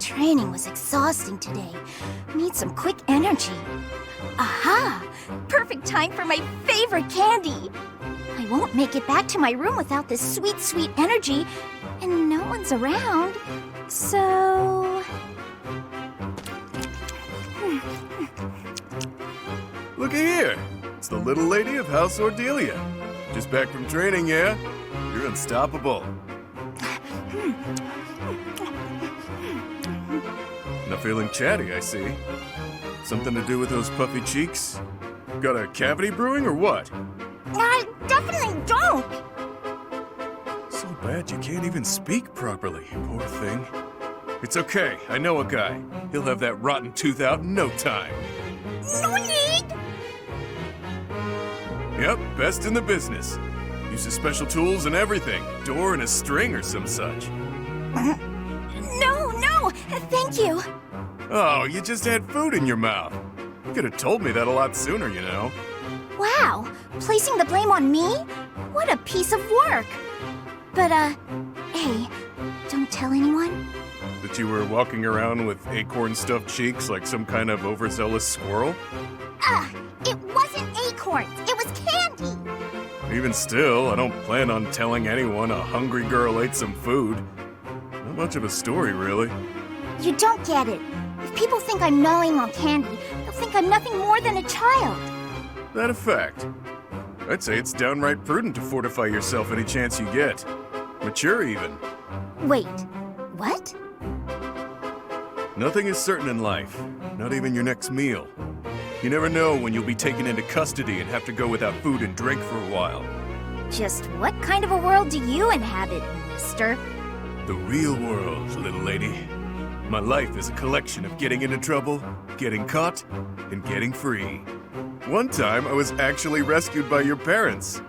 Training was exhausting today. Need some quick energy. Aha! Perfect time for my favorite candy! I won't make it back to my room without this sweet, sweet energy, and no one's around. So... Looky here. It's the little lady of House Ordelia. Just back from training, yeah? You're unstoppable. Not feeling chatty, I see. Something to do with those puffy cheeks? Got a cavity brewing or what? I definitely don't! So bad you can't even speak properly, poor thing. It's okay, I know a guy. He'll have that rotten tooth out in no time. No need! Yep, best in the business. Uses special tools and everything. Door and a string or some such. No, thank you. Oh, you just had food in your mouth. You could have told me that a lot sooner, you know. Wow, placing the blame on me? What a piece of work. But, hey, don't tell anyone? That you were walking around with acorn-stuffed cheeks like some kind of overzealous squirrel? It wasn't acorns, it was candy. Even still, I don't plan on telling anyone a hungry girl ate some food. Not much of a story, really. You don't get it. If people think I'm gnawing on candy, they'll think I'm nothing more than a child. That a fact? I'd say it's downright prudent to fortify yourself any chance you get. Mature, even. Wait, what? Nothing is certain in life, not even your next meal. You never know when you'll be taken into custody and have to go without food and drink for a while. Just what kind of a world do you inhabit, mister? The real world, little lady. My life is a collection of getting into trouble, getting caught, and getting free. One time, I was actually rescued by your parents.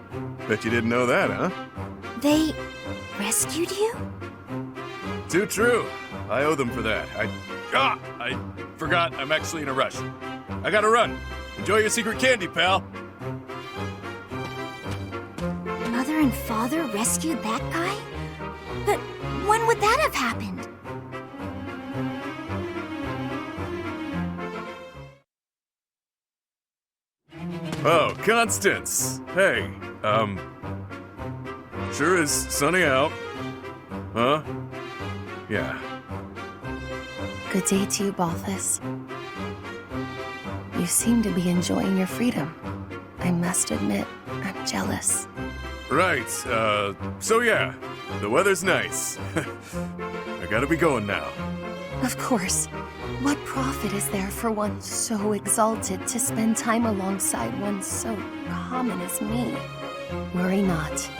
Bet you didn't know that, huh? They rescued you? Too true. I owe them for that. I forgot I'm actually in a rush. I gotta run. Enjoy your secret candy, pal. Mother and father rescued that guy? But when would that have happened? Oh, Constance. Hey, sure is sunny out. Huh? Yeah. Good day to you, Balthus. You seem to be enjoying your freedom. I must admit, I'm jealous. Right, so yeah, the weather's nice. I gotta be going now. Of course. What profit is there for one so exalted to spend time alongside one so common as me? Worry not.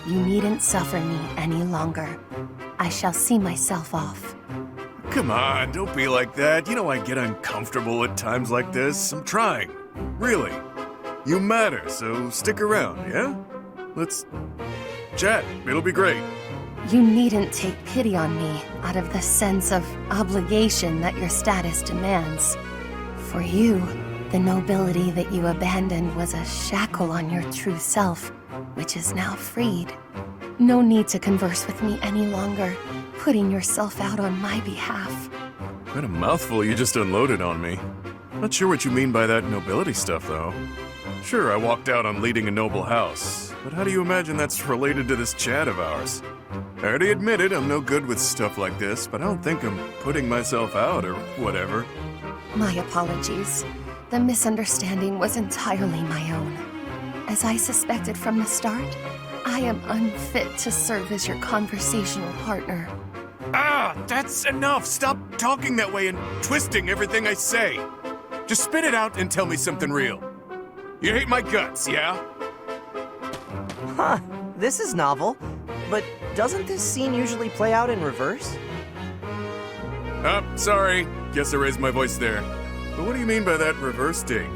You needn't suffer me any longer. I shall see myself off. Come on, don't be like that. You know I get uncomfortable at times like this. I'm trying. Really. You matter, so stick around, yeah? Let's chat. It'll be great. You needn't take pity on me out of the sense of obligation that your status demands. For you, the nobility that you abandoned was a shackle on your true self, which is now freed. No need to converse with me any longer, putting yourself out on my behalf. What a mouthful you just unloaded on me. Not sure what you mean by that nobility stuff, though. Sure, I walked out on leading a noble house, but how do you imagine that's related to this chat of ours? I already admitted I'm no good with stuff like this, but I don't think I'm putting myself out or whatever. My apologies. The misunderstanding was entirely my own. As I suspected from the start, I am unfit to serve as your conversational partner. Ah, that's enough! Stop talking that way and twisting everything I say. Just spit it out and tell me something real. You hate my guts, yeah? Huh, this is novel. But doesn't this scene usually play out in reverse? Sorry. Guess I raised my voice there. But what do you mean by that reverse take?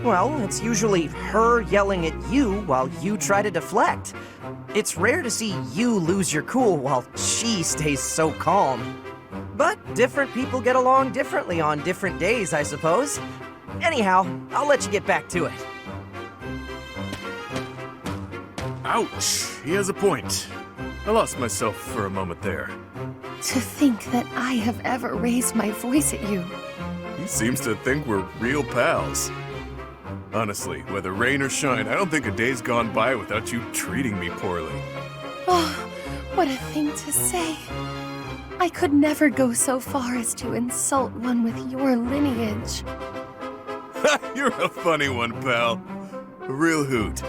Well, it's usually her yelling at you while you try to deflect. It's rare to see you lose your cool while she stays so calm. But different people get along differently on different days, I suppose. Anyhow, I'll let you get back to it. Ouch, he has a point. I lost myself for a moment there. To think that I have ever raised my voice at you. He seems to think we're real pals. Honestly, whether rain or shine, I don't think a day's gone by without you treating me poorly. Oh, what a thing to say. I could never go so far as to insult one with your lineage. You're a funny one, pal. A real hoot.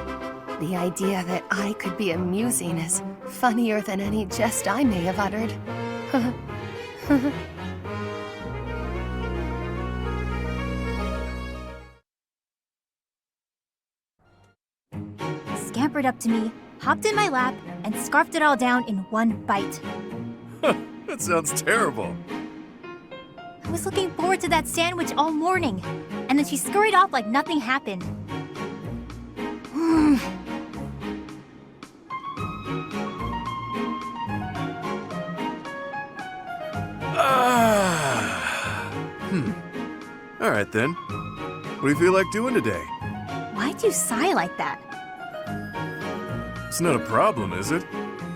The idea that I could be amusing is funnier than any jest I may have uttered. Scampered up to me, hopped in my lap, and scarfed it all down in one bite. That sounds terrible. I was looking forward to that sandwich all morning, and then she scurried off like nothing happened. All right then. What do you feel like doing today? Why'd you sigh like that? It's not a problem, is it?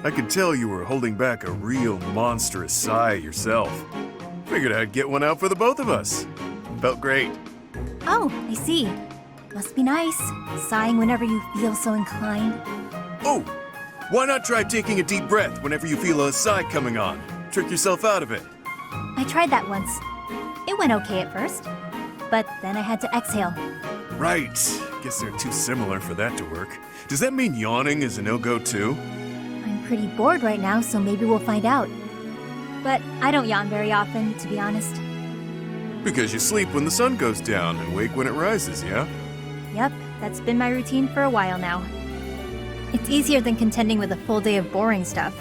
I could tell you were holding back a real monstrous sigh yourself. Figured I'd get one out for the both of us. Felt great. Oh, I see. Must be nice, sighing whenever you feel so inclined. Oh, why not try taking a deep breath whenever you feel a sigh coming on? Trick yourself out of it. I tried that once. It went okay at first, but then I had to exhale. Right. Guess they're too similar for that to work. Does that mean yawning is a no-go too? I'm pretty bored right now, so maybe we'll find out. But I don't yawn very often, to be honest. Because you sleep when the sun goes down and wake when it rises, yeah? Yep, that's been my routine for a while now. It's easier than contending with a full day of boring stuff.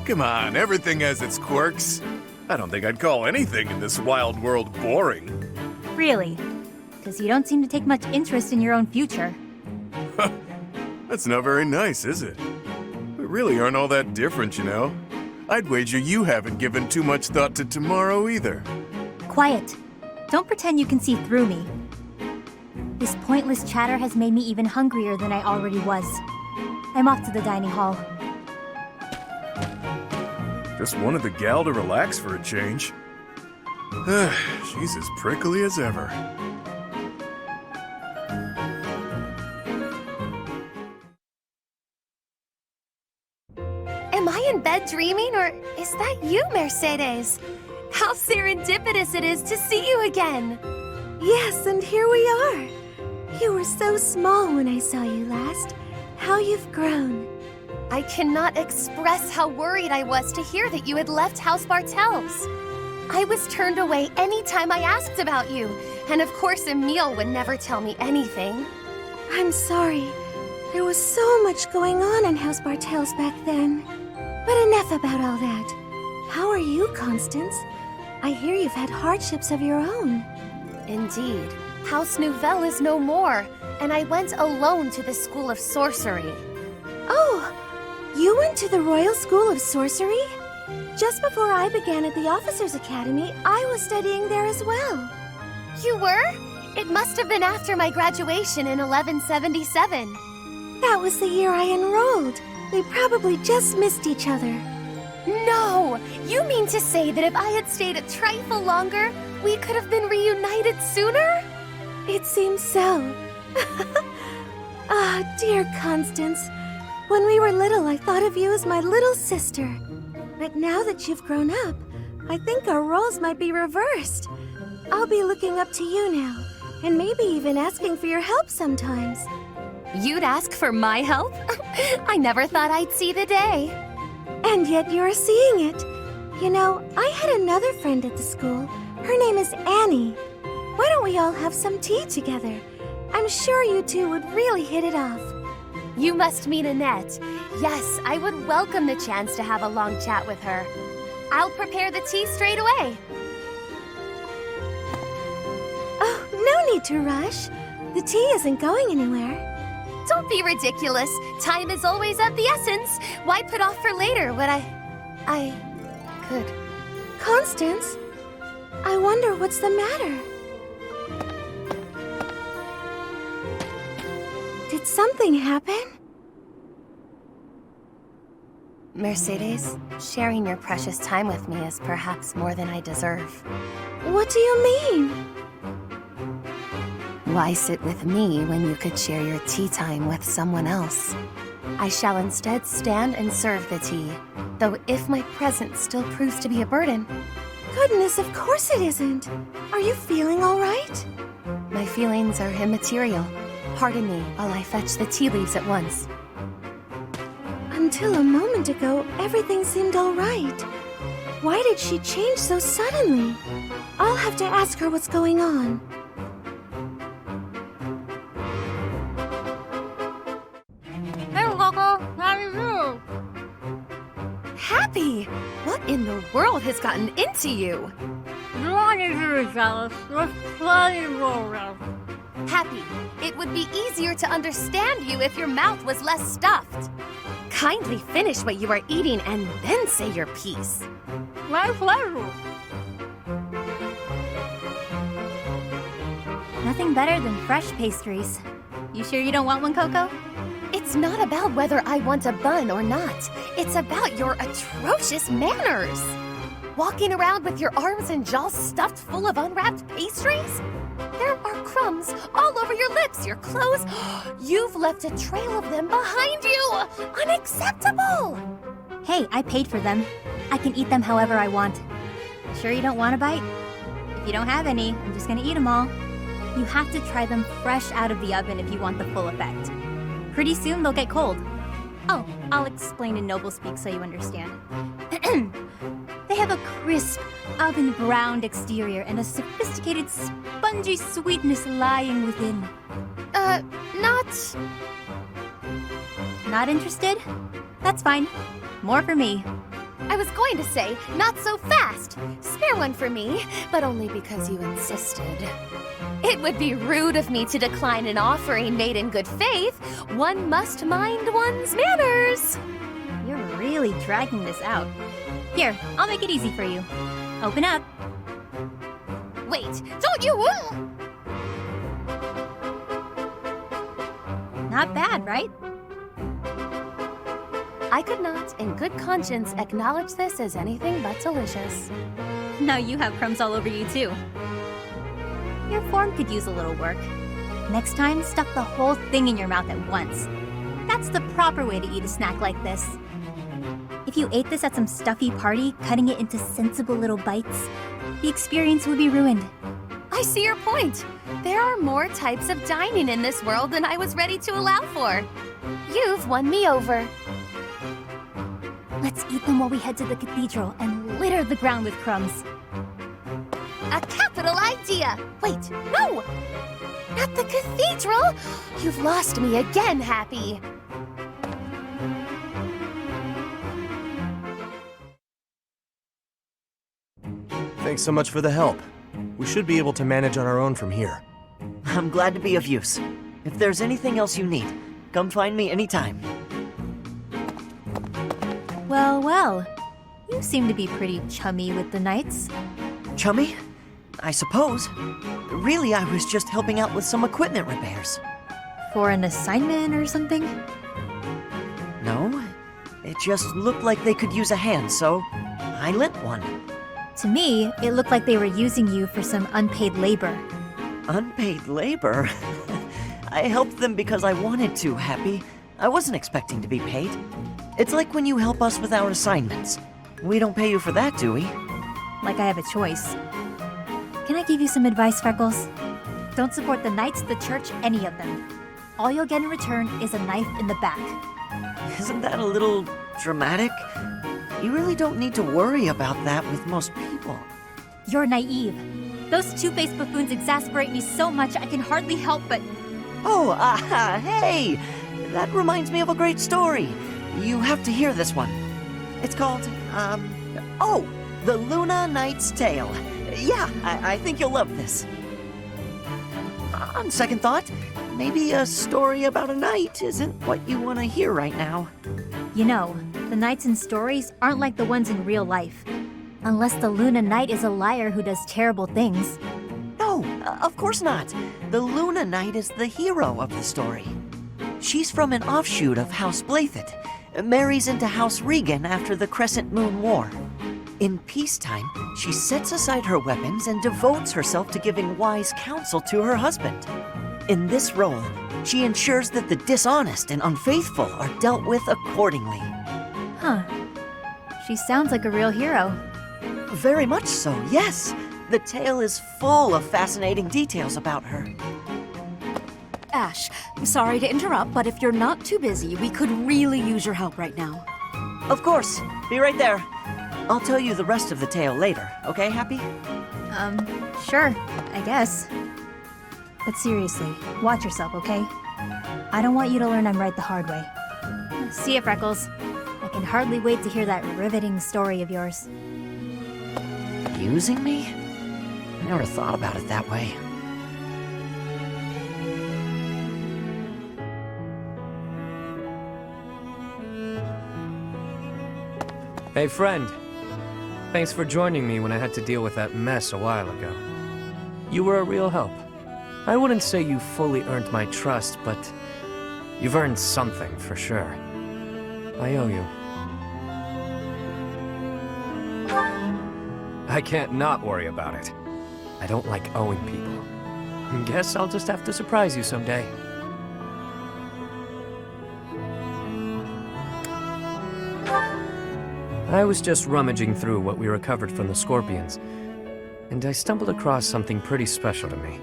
Come on, everything has its quirks. I don't think I'd call anything in this wild world boring. Really? Because you don't seem to take much interest in your own future. That's not very nice, is it? We really aren't all that different, you know. I'd wager you haven't given too much thought to tomorrow either. Quiet. Don't pretend you can see through me. This pointless chatter has made me even hungrier than I already was. I'm off to the dining hall. Just wanted the gal to relax for a change. She's as prickly as ever. Am I in bed dreaming, or is that you, Mercedes? How serendipitous it is to see you again! Yes, and here we are. You were so small when I saw you last. How you've grown. I cannot express how worried I was to hear that you had left House Bartels. I was turned away any time I asked about you, and of course Emile would never tell me anything. I'm sorry. There was so much going on in House Bartels back then. But enough about all that. How are you, Constance? I hear you've had hardships of your own. Indeed. House Nouvelle is no more, and I went alone to the School of Sorcery. Oh, you went to the Royal School of Sorcery? Just before I began at the Officers' Academy, I was studying there as well. You were? It must have been after my graduation in 1177. That was the year I enrolled. We probably just missed each other. No! You mean to say that if I had stayed a trifle longer, we could have been reunited sooner? It seems so. Ah, dear Constance. When we were little, I thought of you as my little sister. But now that you've grown up, I think our roles might be reversed. I'll be looking up to you now, and maybe even asking for your help sometimes. You'd ask for my help? I never thought I'd see the day. And yet you're seeing it. You know, I had another friend at the school. Her name is Annie. Why don't we all have some tea together? I'm sure you two would really hit it off. You must mean Annette. Yes, I would welcome the chance to have a long chat with her. I'll prepare the tea straight away. Oh, no need to rush. The tea isn't going anywhere. Don't be ridiculous. Time is always of the essence. Why put off for later what I could? Constance, I wonder what's the matter. Did something happen? Mercedes, sharing your precious time with me is perhaps more than I deserve. What do you mean? Why sit with me when you could share your tea time with someone else? I shall instead stand and serve the tea, though if my presence still proves to be a burden, Goodness, of course it isn't. Are you feeling all right? my feelings are immaterial. Pardon me while I fetch the tea leaves at once. Until a moment ago, everything seemed all right. Why did she change so suddenly? I'll have to ask her what's going on. Hey, Coco, how do you do? Happy! What in the world has gotten into you? You don't need to be jealous. There's plenty to go around. Happy, it would be easier to understand you if your mouth was less stuffed. Kindly finish what you are eating and then say your piece. My pleasure. Nothing better than fresh pastries. You sure you don't want one, Coco? It's not about whether I want a bun or not. It's about your atrocious manners. Walking around with your arms and jaws stuffed full of unwrapped pastries? There are crumbs all over your lips, your clothes. You've left a trail of them behind you. Unacceptable! Hey, I paid for them. I can eat them however I want. Sure you don't want a bite? If you don't have any, I'm just gonna eat them all. You have to try them fresh out of the oven if you want the full effect. Pretty soon they'll get cold. Oh, I'll explain in noble speak so you understand. They have a crisp, oven-browned exterior and a sophisticated, spongy sweetness lying within. Not... Not interested? That's fine. More for me. I was going to say, not so fast. Spare one for me, but only because you insisted. It would be rude of me to decline an offering made in good faith. One must mind one's manners. You're really dragging this out. Here, I'll make it easy for you. Open up. Wait, don't you... Not bad, right? I could not, in good conscience, acknowledge this as anything but delicious. Now you have crumbs all over you, too. Your form could use a little work. Next time, stuff the whole thing in your mouth at once. That's the proper way to eat a snack like this. If you ate this at some stuffy party, cutting it into sensible little bites, the experience would be ruined. I see your point. There are more types of dining in this world than I was ready to allow for. You've won me over. Let's eat them while we head to the cathedral and litter the ground with crumbs. A capital idea! Wait, no! At the cathedral? You've lost me again, Happy. Thanks so much for the help. We should be able to manage on our own from here. I'm glad to be of use. If there's anything else you need, come find me anytime. Well, well. You seem to be pretty chummy with the knights. Chummy? I suppose. Really, I was just helping out with some equipment repairs. For an assignment or something? No, it just looked like they could use a hand, so I lent one. To me, it looked like they were using you for some unpaid labor. Unpaid labor? I helped them because I wanted to, Happy. I wasn't expecting to be paid. It's like when you help us with our assignments. We don't pay you for that, do we? Like I have a choice. Can I give you some advice, Freckles? Don't support the knights, the church, any of them. All you'll get in return is a knife in the back. Isn't that a little dramatic? You really don't need to worry about that with most people. You're naive. Those two-faced buffoons exasperate me so much I can hardly help but... Oh, hey! That reminds me of a great story. You have to hear this one. It's called, oh, The Luna Knight's Tale. Yeah, I think you'll love this. On second thought, maybe a story about a knight isn't what you want to hear right now. You know, the knights in stories aren't like the ones in real life. Unless the Luna Knight is a liar who does terrible things. No, of course not. The Luna Knight is the hero of the story. She's from an offshoot of House Blathet. marries into House Regan after the Crescent Moon War. In peacetime, she sets aside her weapons and devotes herself to giving wise counsel to her husband. In this role, she ensures that the dishonest and unfaithful are dealt with accordingly. Huh. She sounds like a real hero. Very much so, yes. The tale is full of fascinating details about her. Ash, sorry to interrupt, but if you're not too busy, we could really use your help right now. Of course, be right there. I'll tell you the rest of the tale later, okay, Happy? Sure, I guess. But seriously, watch yourself, okay? I don't want you to learn I'm right the hard way. See ya, Freckles. I can hardly wait to hear that riveting story of yours. Using me? I never thought about it that way. Hey, friend. Thanks for joining me when I had to deal with that mess a while ago. You were a real help. I wouldn't say you fully earned my trust, but you've earned something for sure. I owe you. I can't not worry about it. I don't like owing people. Guess I'll just have to surprise you someday. I was just rummaging through what we recovered from the Scorpions, and I stumbled across something pretty special to me.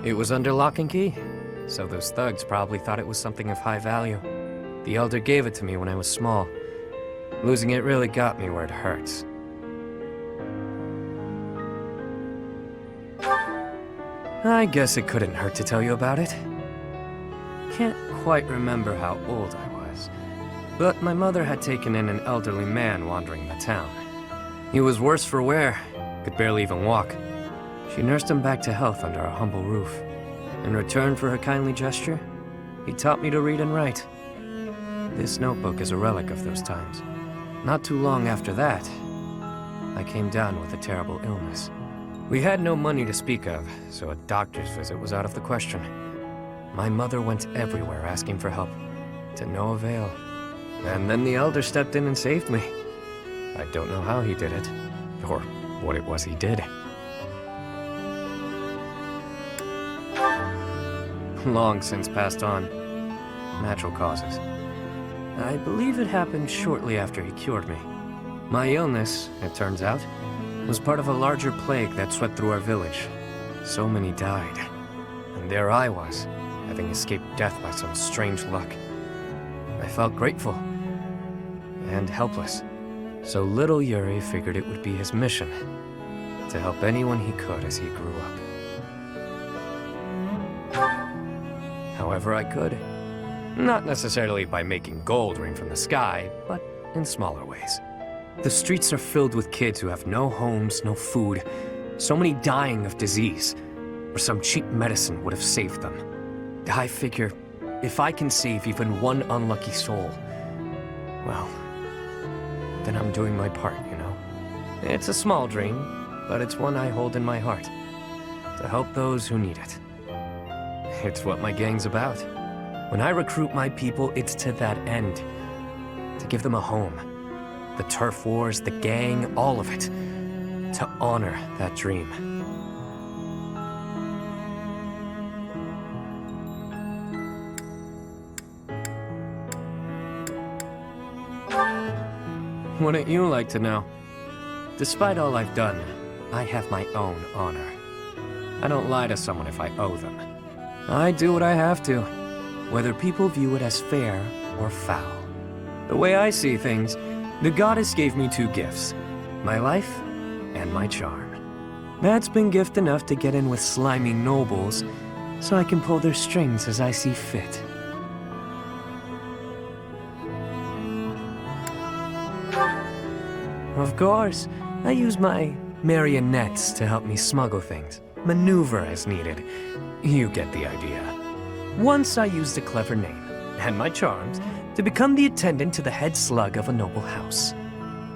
It was under lock and key, so those thugs probably thought it was something of high value. The Elder gave it to me when I was small. Losing it really got me where it hurts. I guess it couldn't hurt to tell you about it. Can't quite remember how old I was, but my mother had taken in an elderly man wandering the town. He was worse for wear, could barely even walk. She nursed him back to health under our humble roof. In return for her kindly gesture, he taught me to read and write. This notebook is a relic of those times. Not too long after that, I came down with a terrible illness. We had no money to speak of, so a doctor's visit was out of the question. My mother went everywhere asking for help, to no avail. And then the Elder stepped in and saved me. I don't know how he did it, or what it was he did. Long since passed on. Natural causes. I believe it happened shortly after he cured me. My illness, it turns out, was part of a larger plague that swept through our village. So many died. And there I was, having escaped death by some strange luck. I felt grateful. And helpless. So little Yuri figured it would be his mission to help anyone he could as he grew up. However I could. Not necessarily by making gold rain from the sky, but in smaller ways. The streets are filled with kids who have no homes, no food, so many dying of disease, or some cheap medicine would have saved them. I figure, if I can save even one unlucky soul, well, then I'm doing my part, you know? It's a small dream, but it's one I hold in my heart. To help those who need it. It's what my gang's about. When I recruit my people, it's to that end. To give them a home. The turf wars, the gang, all of it. To honor that dream. Wouldn't you like to know? Despite all I've done, I have my own honor. I don't lie to someone if I owe them. I do what I have to, whether people view it as fair or foul. The way I see things, the goddess gave me two gifts, my life and my charm. That's been gift enough to get in with slimy nobles, so I can pull their strings as I see fit. Of course, I use my marionettes to help me smuggle things, maneuver as needed. You get the idea. Once I used a clever name, and my charms, to become the attendant to the head slug of a noble house.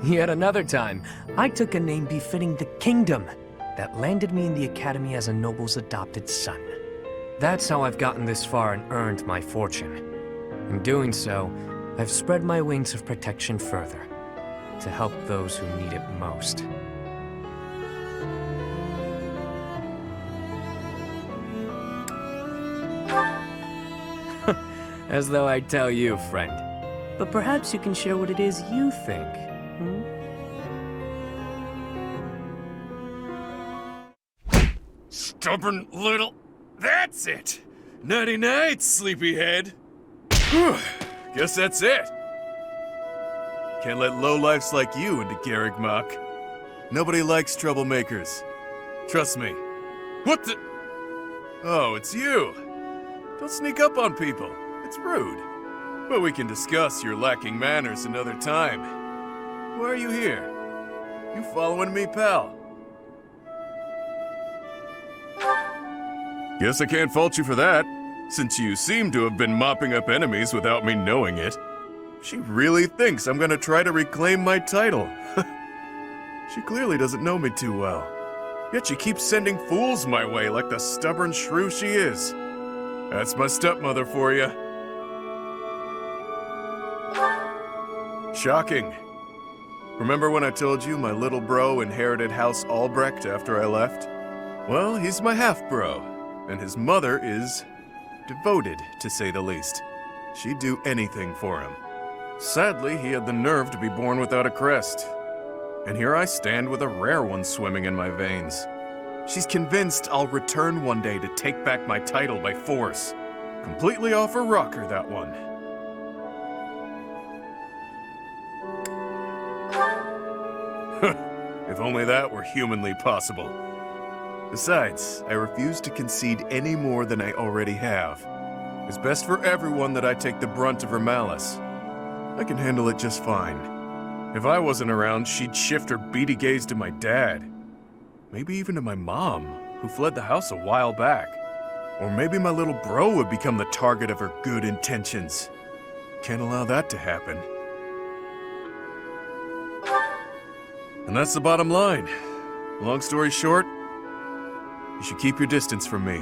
Yet another time, I took a name befitting the kingdom, that landed me in the academy as a noble's adopted son. That's how I've gotten this far and earned my fortune. In doing so, I've spread my wings of protection further, to help those who need it most. As though I'd tell you, friend. But perhaps you can share what it is you think. Stubborn little... That's it! Nighty-night, sleepyhead. Guess that's it. Can't let lowlifes like you into Garrigmach. Nobody likes troublemakers. Trust me. What the... Oh, it's you. Don't sneak up on people. It's rude. But we can discuss your lacking manners another time. Why are you here? You following me, pal? Guess I can't fault you for that, since you seem to have been mopping up enemies without me knowing it. She really thinks I'm gonna try to reclaim my title. She clearly doesn't know me too well. Yet she keeps sending fools my way like the stubborn shrew she is. That's my stepmother for you. Shocking. Remember when I told you my little bro inherited House Albrecht after I left? Well, he's my half-bro, and his mother is devoted, to say the least. She'd do anything for him. Sadly, he had the nerve to be born without a crest. And here I stand with a rare one swimming in my veins. She's convinced I'll return one day to take back my title by force. Completely off her rocker, that one. If only that were humanly possible. Besides, I refuse to concede any more than I already have. It's best for everyone that I take the brunt of her malice. I can handle it just fine. If I wasn't around, she'd shift her beady gaze to my dad. Maybe even to my mom, who fled the house a while back. Or maybe my little bro would become the target of her good intentions. Can't allow that to happen. And that's the bottom line. Long story short, you should keep your distance from me.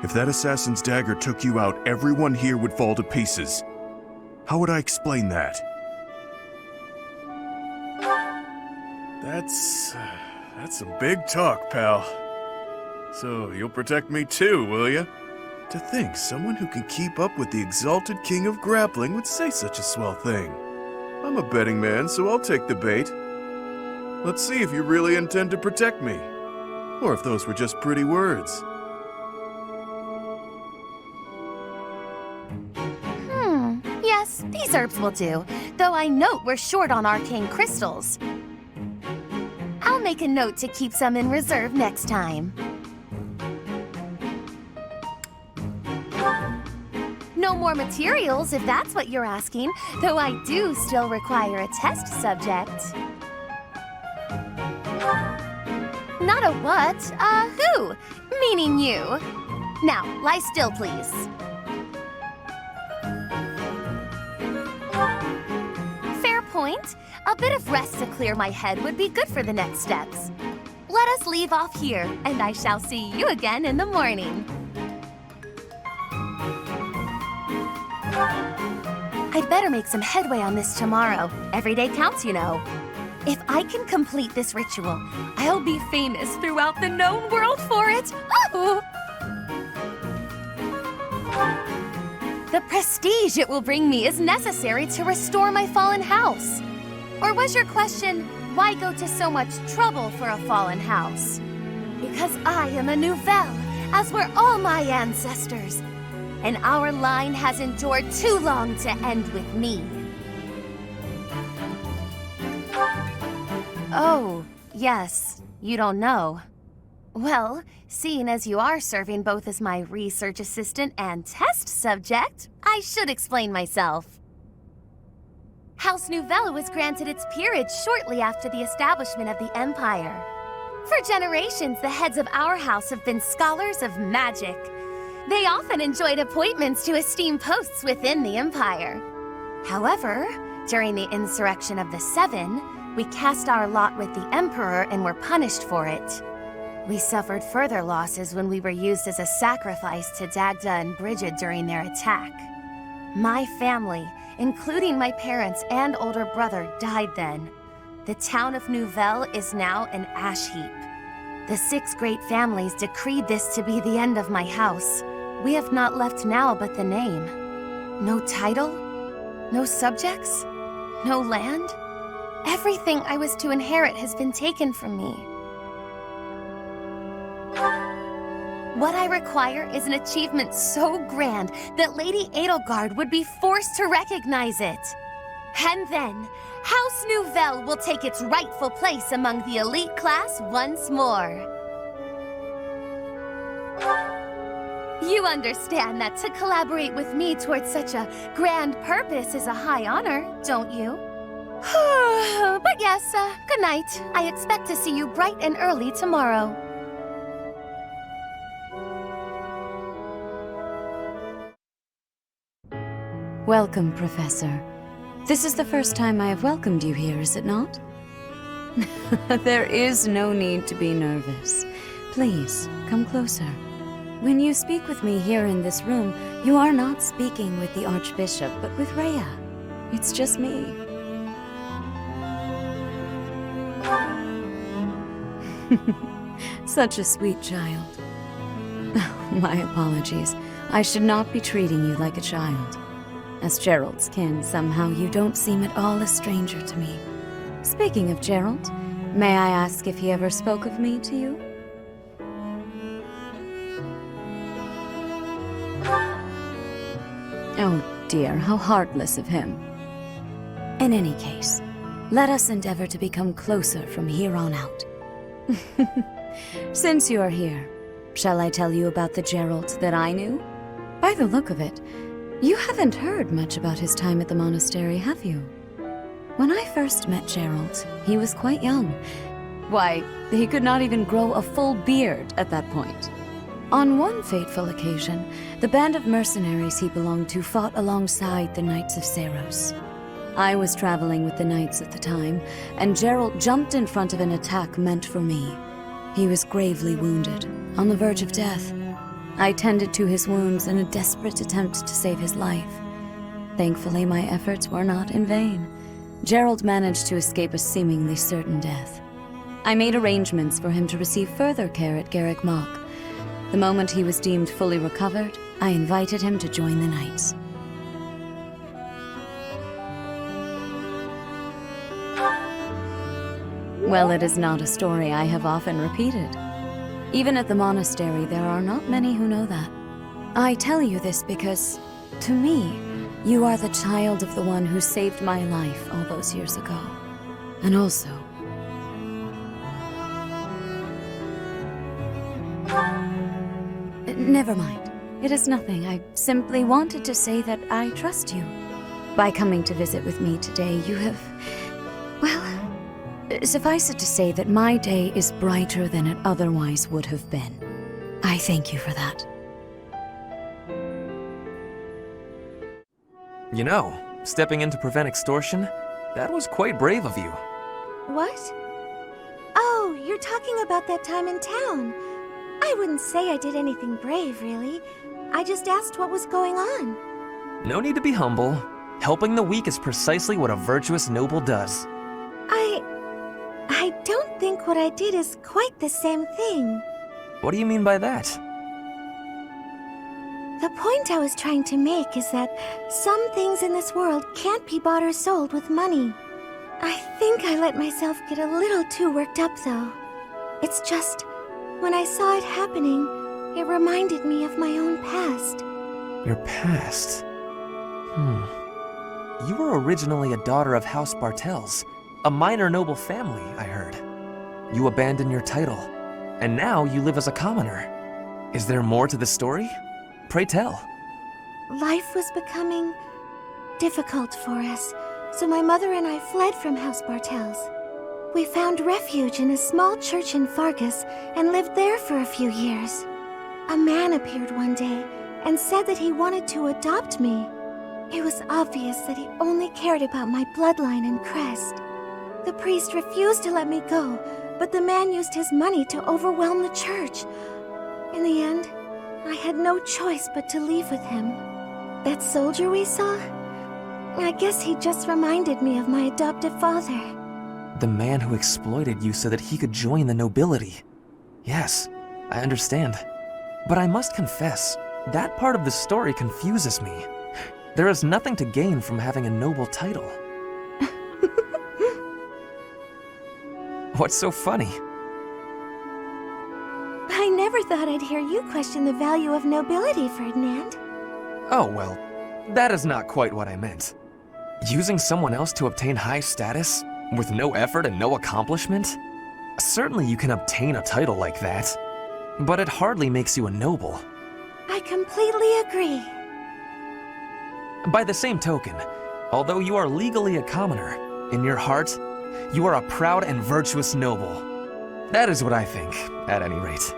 If that assassin's dagger took you out, everyone here would fall to pieces. How would I explain that? That's some big talk, pal. So, you'll protect me too, will you? To think someone who can keep up with the exalted king of grappling would say such a swell thing. I'm a betting man, so I'll take the bait. Let's see if you really intend to protect me. Or if those were just pretty words. Yes, these herbs will do, though I note we're short on arcane crystals. I'll make a note to keep some in reserve next time. No more materials, if that's what you're asking, though I do still require a test subject. Not a what, a who, meaning you. Now, lie still, please. Fair point. A bit of rest to clear my head would be good for the next steps. Let us leave off here, and I shall see you again in the morning. I'd better make some headway on this tomorrow. Every day counts, you know. If I can complete this ritual, I'll be famous throughout the known world for it. Oh! The prestige it will bring me is necessary to restore my fallen house. Or was your question, why go to so much trouble for a fallen house? Because I am a Nouvelle, as were all my ancestors. And our line has endured too long to end with me. Oh, yes, you don't know. Well, seeing as you are serving both as my research assistant and test subject, I should explain myself. House Nouvelle was granted its peerage shortly after the establishment of the Empire. For generations, the heads of our house have been scholars of magic. They often enjoyed appointments to esteemed posts within the Empire. However, during the insurrection of the Seven, we cast our lot with the Emperor and were punished for it. We suffered further losses when we were used as a sacrifice to Dagda and Brigid during their attack. My family, including my parents and older brother, died then. The town of Nouvelle is now an ash heap. The 6 great families decreed this to be the end of my house. We have not left now but the name. No title? No subjects? No land? Everything I was to inherit has been taken from me. What I require is an achievement so grand that Lady Edelgard would be forced to recognize it. And then, House Nouvelle will take its rightful place among the elite class once more. You understand that to collaborate with me towards such a grand purpose is a high honor, don't you? But yes, good night. I expect to see you bright and early tomorrow. Welcome, Professor. This is the first time I have welcomed you here, is it not? There is no need to be nervous. Please, come closer. When you speak with me here in this room, you are not speaking with the Archbishop, but with Rhea. It's just me. Such a sweet child. My apologies. I should not be treating you like a child. As Gerald's kin, somehow you don't seem at all a stranger to me. Speaking of Gerald, may I ask if he ever spoke of me to you? Oh dear, how heartless of him. In any case, let us endeavor to become closer from here on out. Since you are here, shall I tell you about the Gerald that I knew? By the look of it, you haven't heard much about his time at the monastery, have you? When I first met Gerald, he was quite young. Why, he could not even grow a full beard at that point. On one fateful occasion, the band of mercenaries he belonged to fought alongside the Knights of Seiros. I was traveling with the Knights at the time, and Gerald jumped in front of an attack meant for me. He was gravely wounded, on the verge of death. I tended to his wounds in a desperate attempt to save his life. Thankfully, my efforts were not in vain. Gerald managed to escape a seemingly certain death. I made arrangements for him to receive further care at Garrick Mach. The moment he was deemed fully recovered, I invited him to join the Knights. Well, it is not a story I have often repeated. Even at the monastery, there are not many who know that. I tell you this because, to me, you are the child of the one who saved my life all those years ago. And also... Never mind. It is nothing. I simply wanted to say that I trust you. By coming to visit with me today, you have... well... suffice it to say that my day is brighter than it otherwise would have been. I thank you for that. You know, stepping in to prevent extortion, that was quite brave of you. What? Oh, you're talking about that time in town. I wouldn't say I did anything brave, really. I just asked what was going on. No need to be humble. Helping the weak is precisely what a virtuous noble does. I don't think what I did is quite the same thing. What do you mean by that? The point I was trying to make is that some things in this world can't be bought or sold with money. I think I let myself get a little too worked up, though. It's just, when I saw it happening, it reminded me of my own past. Your past? You were originally a daughter of House Bartels, a minor noble family, I heard. You abandoned your title, and now you live as a commoner. Is there more to the story? Pray tell. Life was becoming difficult for us, so my mother and I fled from House Bartels. We found refuge in a small church in Fargus and lived there for a few years. A man appeared one day and said that he wanted to adopt me. It was obvious that he only cared about my bloodline and crest. The priest refused to let me go, but the man used his money to overwhelm the church. In the end, I had no choice but to leave with him. That soldier we saw? I guess he just reminded me of my adoptive father. The man who exploited you so that he could join the nobility. Yes, I understand. But I must confess, that part of the story confuses me. There is nothing to gain from having a noble title. What's so funny? I never thought I'd hear you question the value of nobility, Ferdinand. Oh, well, that is not quite what I meant. Using someone else to obtain high status, with no effort and no accomplishment? Certainly you can obtain a title like that, but it hardly makes you a noble. I completely agree. By the same token, although you are legally a commoner, in your heart, you are a proud and virtuous noble. That is what I think, at any rate.